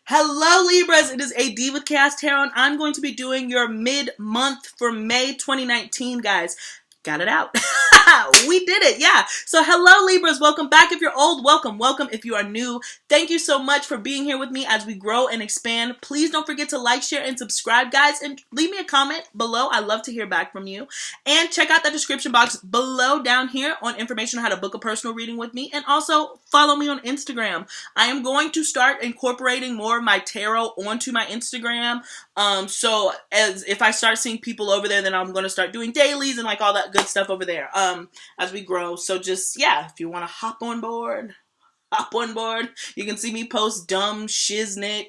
Hello Libras, it is AD with kayxztarot and I'm going to be doing your mid-month for May 2019, guys. Got it out. We did it, yeah. So hello Libras, welcome back. If you're old, welcome. Welcome if you are new. Thank you so much for being here with me as we grow and expand. Please don't forget to like, share, and subscribe, guys. And leave me a comment below. I love to hear back from you. And check out the description box below down here on information on how to book a personal reading with me. And also follow me on Instagram. I am going to start incorporating more of my tarot onto my Instagram. So as if I start seeing people over there, then I'm going to start doing dailies and like all that good stuff over there as we grow. So just, yeah, if you want to hop on board. You can see me post dumb shiznit,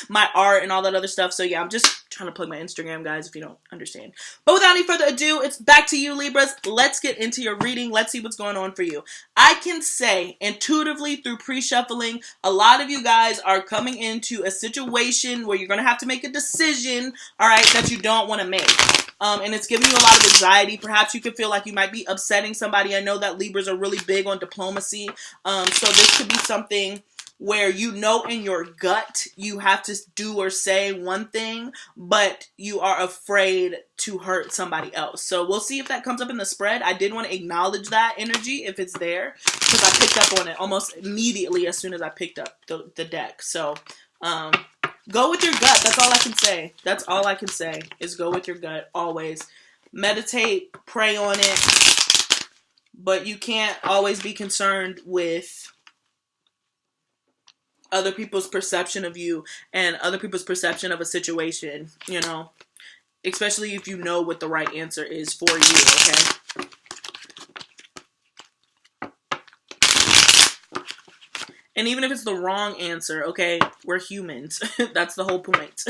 my art and all that other stuff. So yeah, I'm just trying to plug my Instagram, guys, if you don't understand. But without any further ado, it's back to you, Libras. Let's get into your reading. Let's see what's going on for you. I can say intuitively through pre-shuffling, a lot of you guys are coming into a situation where you're going to have to make a decision, all right, that you don't want to make. And it's giving you a lot of anxiety. Perhaps you could feel like you might be upsetting somebody. I know that Libras are really big on diplomacy. So this could be something where you know in your gut you have to do or say one thing, but you are afraid to hurt somebody else. So we'll see if that comes up in the spread. I did want to acknowledge that energy if it's there, because I picked up on it almost immediately as soon as I picked up the deck. So go with your gut. That's all I can say. That's all I can say is go with your gut always. Meditate, pray on it, but you can't always be concerned with other people's perception of you and other people's perception of a situation, you know, especially if you know what the right answer is for you, okay? And even if it's the wrong answer, okay, we're humans. That's the whole point.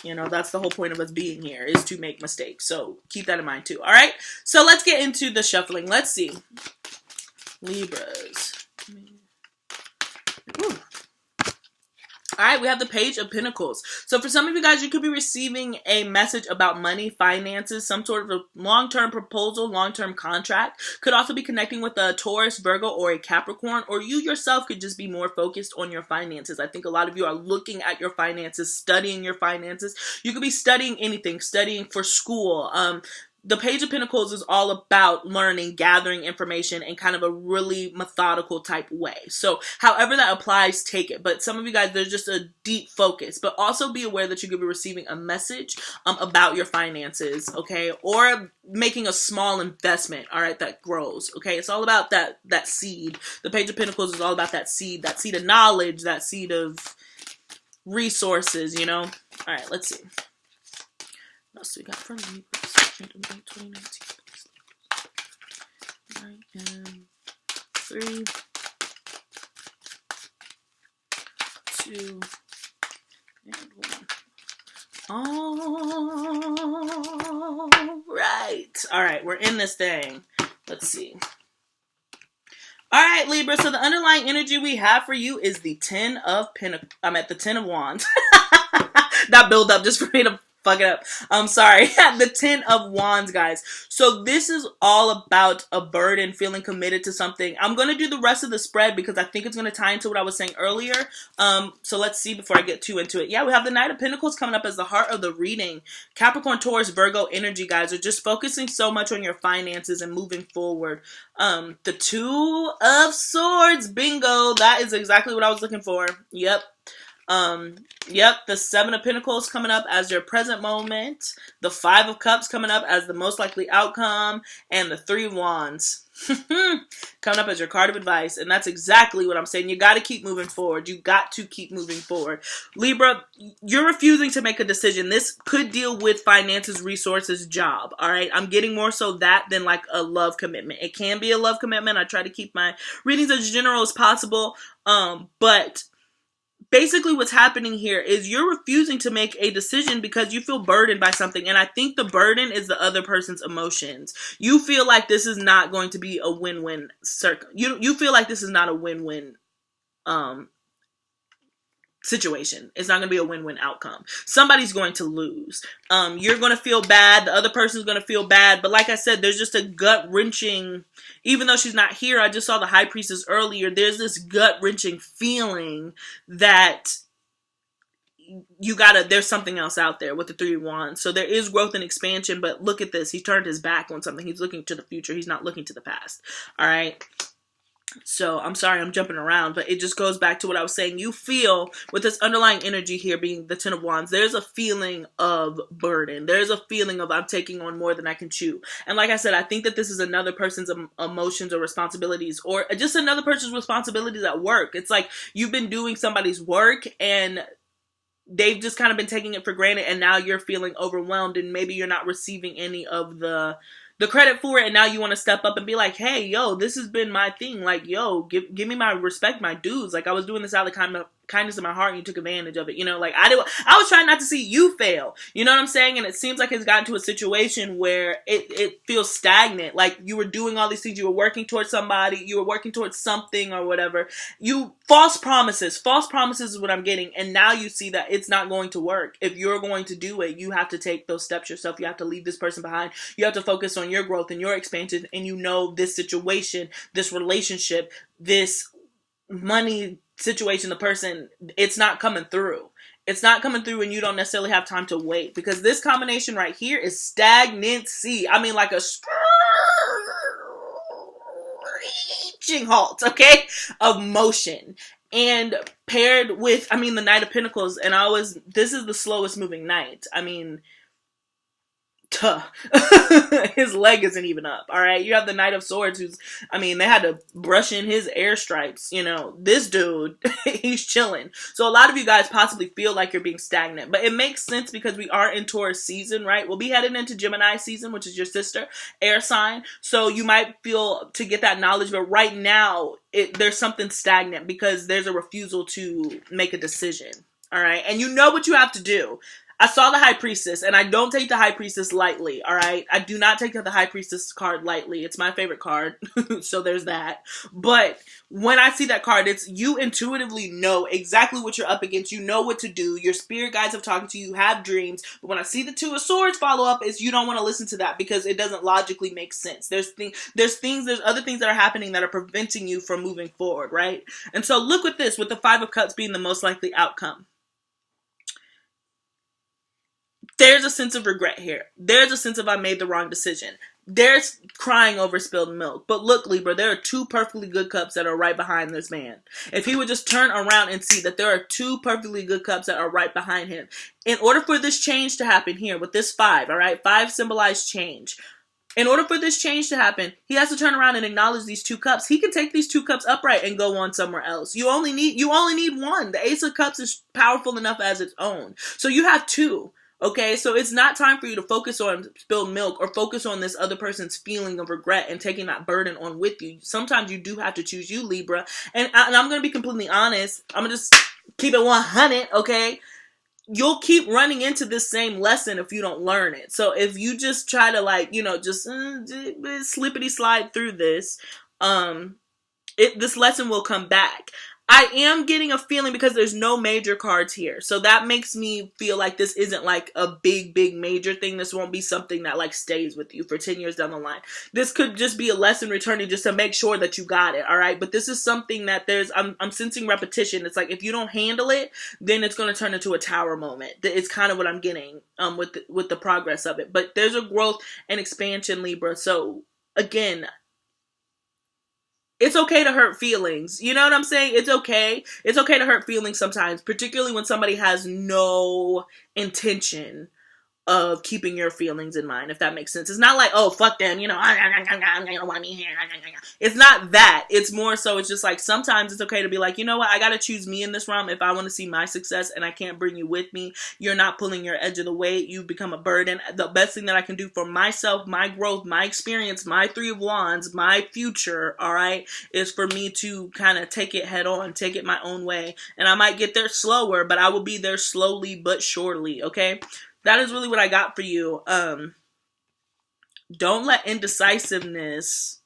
You know, that's the whole point of us being here, is to make mistakes. So keep that in mind too, all right? So let's get into the shuffling. Let's see. Libras. Woo. All right, we have the Page of Pentacles. So for some of you guys, you could be receiving a message about money, finances, some sort of a long-term proposal, long-term contract. Could also be connecting with a Taurus, Virgo, or a Capricorn, or you yourself could just be more focused on your finances. I think a lot of you are looking at your finances, studying your finances. You could be studying anything, studying for school. The Page of Pentacles is all about learning, gathering information in kind of a really methodical type way. So however that applies, take it. But some of you guys, there's just a deep focus. But also be aware that you could be receiving a message about your finances, okay? Or making a small investment, all right, that grows, okay? It's all about that seed. The Page of Pentacles is all about that seed of knowledge, that seed of resources, you know? All right, let's see. What else do we got for Libras? 2019. I am 3, 2, and 1. All right, we're in this thing. Let's see. All right, Libra. So the underlying energy we have for you is the 10 of Pentacles. I'm at the 10 of Wands. That build up just for me to fuck it up. I'm sorry. The 10 of Wands, guys. So this is all about a burden, feeling committed to something. I'm going to do the rest of the spread because I think it's going to tie into what I was saying earlier. So let's see before I get too into it. Yeah, we have the Knight of Pentacles coming up as the heart of the reading. Capricorn, Taurus, Virgo energy, guys, are just focusing so much on your finances and moving forward. The 2 of Swords, bingo. That is exactly what I was looking for. Yep. The 7 of Pentacles coming up as your present moment, the 5 of Cups coming up as the most likely outcome, and the 3 of Wands coming up as your card of advice. And that's exactly what I'm saying. You got to keep moving forward. You got to keep moving forward. Libra, you're refusing to make a decision. This could deal with finances, resources, job. All right. I'm getting more so that than like a love commitment. It can be a love commitment. I try to keep my readings as general as possible. But basically what's happening here is you're refusing to make a decision because you feel burdened by something. And I think the burden is the other person's emotions. You feel like this is not going to be a win-win you feel like this is not a win-win situation. It's not going to be a win-win outcome. Somebody's going to lose. You're going to feel bad. The other person's going to feel bad. But like I said, there's just a gut-wrenching, even though she's not here, I just saw the High Priestess earlier, there's this gut-wrenching feeling that there's something else out there with the Three of Wands. So there is growth and expansion, but look at this. He turned his back on something. He's looking to the future. He's not looking to the past. All right. So I'm sorry I'm jumping around, but it just goes back to what I was saying. You feel with this underlying energy here being the Ten of Wands, there's a feeling of burden. There's a feeling of I'm taking on more than I can chew. And like I said, I think that this is another person's emotions or responsibilities, or just another person's responsibilities at work. It's like you've been doing somebody's work and they've just kind of been taking it for granted, and now you're feeling overwhelmed, and maybe you're not receiving any of the credit for it, and now you want to step up and be like, hey, yo, this has been my thing. Like, yo, give me my respect, my dues. Like, I was doing this out of the kindness of my heart, and you took advantage of it. You know, like, I was trying not to see you fail. You know what I'm saying? And it seems like it's gotten to a situation where it feels stagnant. Like, you were doing all these things. You were working towards somebody. You were working towards something or whatever. False promises. False promises is what I'm getting. And now you see that it's not going to work. If you're going to do it, you have to take those steps yourself. You have to leave this person behind. You have to focus on your growth and your expansion. And you know this situation, this relationship, this money situation, the person, it's not coming through. It's not coming through, and you don't necessarily have time to wait, because this combination right here is stagnancy. I mean, like a screeching halt, okay, of motion. And paired with, I mean, the Knight of Pentacles, and this is the slowest moving knight. I mean, his leg isn't even up. All right. You have the Knight of Swords they had to brush in his airstripes. You know, this dude, he's chilling. So a lot of you guys possibly feel like you're being stagnant, but it makes sense because we are in Taurus season, right? We'll be heading into Gemini season, which is your sister, air sign. So you might feel to get that knowledge, but right now there's something stagnant because there's a refusal to make a decision. All right. And you know what you have to do. I saw the High Priestess, and I don't take the High Priestess lightly, all right? I do not take the High Priestess card lightly. It's my favorite card, so there's that. But when I see that card, it's you intuitively know exactly what you're up against. You know what to do. Your spirit guides have talked to you. You have dreams. But when I see the Two of Swords follow up, it's you don't want to listen to that because it doesn't logically make sense. There's other things that are happening that are preventing you from moving forward, right? And so look at this, with the Five of Cups being the most likely outcome. There's a sense of regret here. There's a sense of I made the wrong decision. There's crying over spilled milk. But look, Libra, there are two perfectly good cups that are right behind this man. If he would just turn around and see that there are two perfectly good cups that are right behind him. In order for this change to happen here with this five, all right, five symbolized change. In order for this change to happen, he has to turn around and acknowledge these two cups. He can take these two cups upright and go on somewhere else. You only need one. The Ace of Cups is powerful enough as its own. So you have two. Okay, so it's not time for you to focus on spilled milk or focus on this other person's feeling of regret and taking that burden on with you. Sometimes you do have to choose you, Libra. And I'm going to be completely honest. I'm going to just keep it 100, okay? You'll keep running into this same lesson if you don't learn it. So if you just try to just slippity slide through this, this lesson will come back. I am getting a feeling because there's no major cards here. So that makes me feel like this isn't like a big major thing. This won't be something that like stays with you for 10 years down the line. This could just be a lesson returning just to make sure that you got it. All right. But this is something that I'm sensing repetition. It's like if you don't handle it, then it's going to turn into a tower moment. It's kind of what I'm getting with the progress of it. But there's a growth and expansion, Libra. So again, it's okay to hurt feelings. You know what I'm saying? It's okay. It's okay to hurt feelings sometimes, particularly when somebody has no intention of keeping your feelings in mind, if that makes sense. It's not like, oh, fuck them, you know, I don't want me here. It's not that. It's more so, it's just like, sometimes it's okay to be like, you know what, I gotta choose me in this realm if I want to see my success and I can't bring you with me. You're not pulling your edge of the weight. You become a burden. The best thing that I can do for myself, my growth, my experience, my Three of Wands, my future, all right, is for me to kind of take it head on, take it my own way. And I might get there slower, but I will be there slowly but surely, okay? That is really what I got for you. Don't let indecisiveness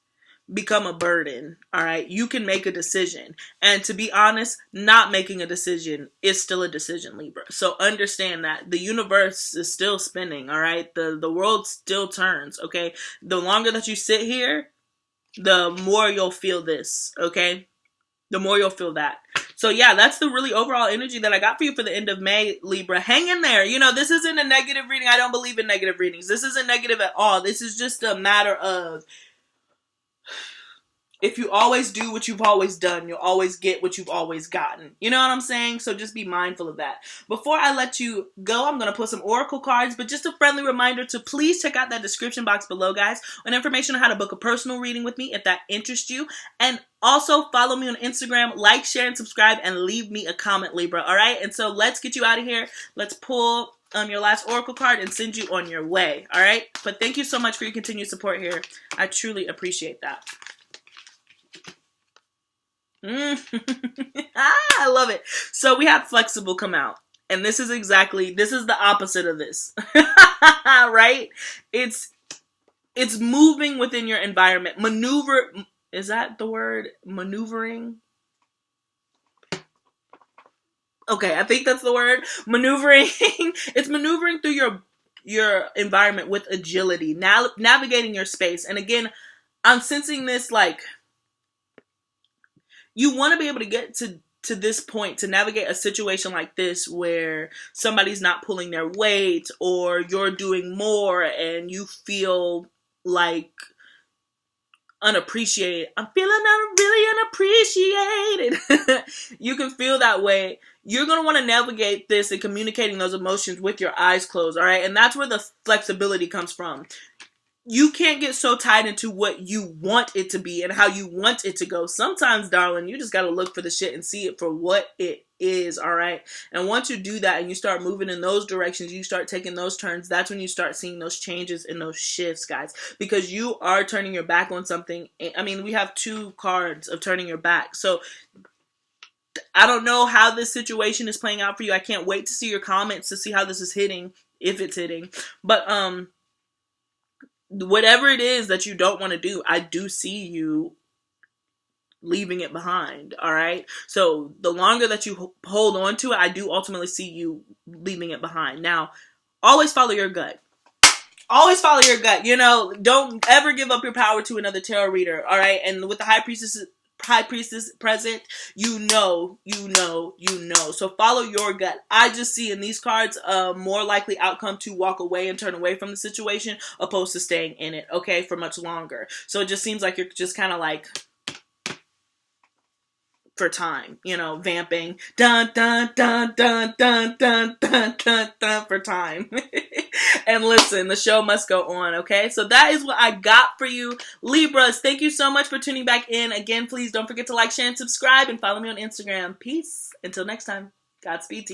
become a burden. All right. You can make a decision. And to be honest, not making a decision is still a decision, Libra. So understand that the universe is still spinning. All right. The world still turns. Okay. The longer that you sit here, the more you'll feel this. Okay. The more you'll feel that. So yeah, that's the really overall energy that I got for you for the end of May, Libra. Hang in there. You know, this isn't a negative reading. I don't believe in negative readings. This isn't negative at all. This is just a matter of, if you always do what you've always done, you'll always get what you've always gotten. You know what I'm saying? So just be mindful of that. Before I let you go, I'm going to put some oracle cards, but just a friendly reminder to please check out that description box below, guys, on information on how to book a personal reading with me if that interests you. And also follow me on Instagram, like, share, and subscribe, and leave me a comment, Libra. All right? And so let's get you out of here. Let's pull your last oracle card and send you on your way. All right? But thank you so much for your continued support here. I truly appreciate that. I love it. So we have flexible come out. And this is the opposite of this. Right? It's moving within your environment. Maneuver, is that the word? Maneuvering? Okay, I think that's the word. Maneuvering. It's maneuvering through your environment with agility. Now navigating your space. And again, I'm sensing this like, you want to be able to get to this point, to navigate a situation like this where somebody's not pulling their weight or you're doing more and you feel like unappreciated. I'm feeling really unappreciated. You can feel that way. You're going to want to navigate this and communicating those emotions with your eyes closed, all right? And that's where the flexibility comes from. You can't get so tied into what you want it to be and how you want it to go. Sometimes, darling, you just got to look for the shit and see it for what it is, all right? And once you do that and you start moving in those directions, you start taking those turns, that's when you start seeing those changes and those shifts, guys. Because you are turning your back on something. I mean, we have 2 cards of turning your back. So I don't know how this situation is playing out for you. I can't wait to see your comments to see how this is hitting, if it's hitting. But, whatever it is that you don't want to do, I do see you leaving it behind, all right? So the longer that you hold on to it, I do ultimately see you leaving it behind. Now, always follow your gut. Always follow your gut. You know, don't ever give up your power to another tarot reader, all right? And with the High Priestess present, you know. So follow your gut. I just see in these cards more likely outcome to walk away and turn away from the situation opposed to staying in it, okay, for much longer. So it just seems like you're just kind of like, for time, you know, vamping, dun dun dun dun dun dun dun dun dun for time. And listen, the show must go on, okay? So that is what I got for you, Libras. Thank you so much for tuning back in. Again, please don't forget to like, share, and subscribe, and follow me on Instagram. Peace. Until next time, Godspeed to you.